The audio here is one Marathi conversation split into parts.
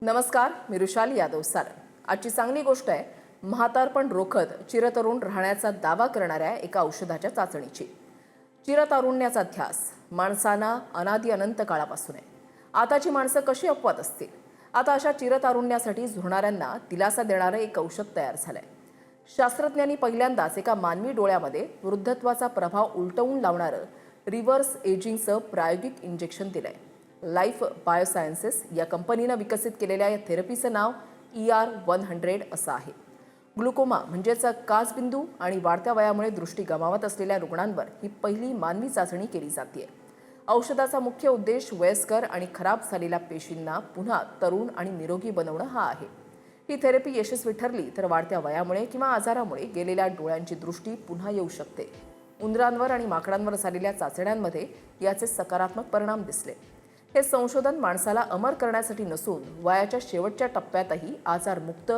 नमस्कार, मी रुशाली यादव सारंग. आजची चांगली गोष्ट आहे म्हातारपण रोखत चिरतरुण राहण्याचा दावा करणाऱ्या एका औषधाच्या चाचणीची. चिरतारुण्याचा ध्यास माणसांना अनादी अनंत काळापासून आहे. आताची माणसं कशी अपवाद असतील? आता अशा चिरतारुण्यासाठी झुरणाऱ्यांना दिलासा देणारं एक औषध तयार झालंय. शास्त्रज्ञांनी पहिल्यांदाच एका मानवी डोळ्यामध्ये वृद्धत्वाचा प्रभाव उलटवून लावणारं रिव्हर्स एजिंगचं प्रायोगिक इंजेक्शन दिलंय. लाईफ बायोसायन्सेस या कंपनीनं विकसित केलेल्या या थेरपीचं नाव ER-100 असं आहे. ग्लुकोमा म्हणजेच काचबिंदू आणि वाढत्या वयामुळे दृष्टी गमावत असलेल्या रुग्णांवर ही पहिली मानवी चाचणी केली जाते. औषधाचा मुख्य उद्देश वयस्कर आणि खराब झालेल्या पेशींना पुन्हा तरुण आणि निरोगी बनवणं हा आहे. ही थेरपी यशस्वी ठरली तर वाढत्या वयामुळे किंवा आजारामुळे गेलेल्या डोळ्यांची दृष्टी पुन्हा येऊ शकते. उंदरांवर आणि माकडांवर झालेल्या चाचण्यांमध्ये याचे सकारात्मक परिणाम दिसले. हे संशोधन माणसाला अमर करण्यासाठी नसून वयाच्या शेवटच्या टप्प्यातही आजारमुक्त,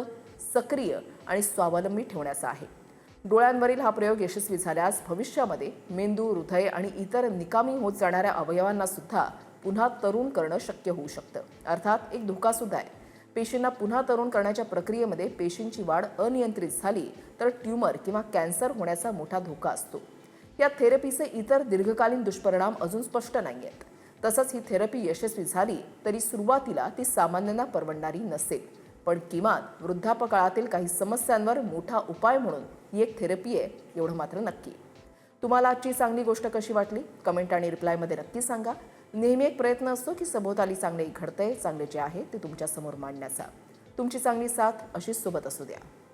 सक्रिय आणि स्वावलंबी ठेवण्याचा आहे. डोळ्यांवरील हा प्रयोग यशस्वी झाल्यास भविष्यामध्ये मेंदू, हृदय आणि इतर निकामी होत जाणाऱ्या अवयवांना सुद्धा पुन्हा तरुण करणं शक्य होऊ शकतं. अर्थात एक धोका सुद्धा आहे. पेशींना पुन्हा तरुण करण्याच्या प्रक्रियेमध्ये पेशींची वाढ अनियंत्रित झाली तर ट्यूमर किंवा कॅन्सर होण्याचा मोठा धोका असतो. या थेरपीचे इतर दीर्घकालीन दुष्परिणाम अजून स्पष्ट नाही आहेत. तसंच ही थेरपी यशस्वी झाली तरी सुरुवातीला ती सामान्यांना परवडणारी नसेल, पण किमान वृद्धापकाळातील काही समस्यांवर मोठा उपाय म्हणून ही एक थेरपी आहे एवढं मात्र नक्की. तुम्हाला आजची चांगली गोष्ट कशी वाटली? कमेंट आणि रिप्लायमध्ये नक्की सांगा. नेहमी एक प्रयत्न असतो की सभोवताली चांगले घडतंय, चांगले जे आहे ते तुमच्यासमोर मांडण्याचा. तुमची चांगली साथ अशीच सोबत असू द्या.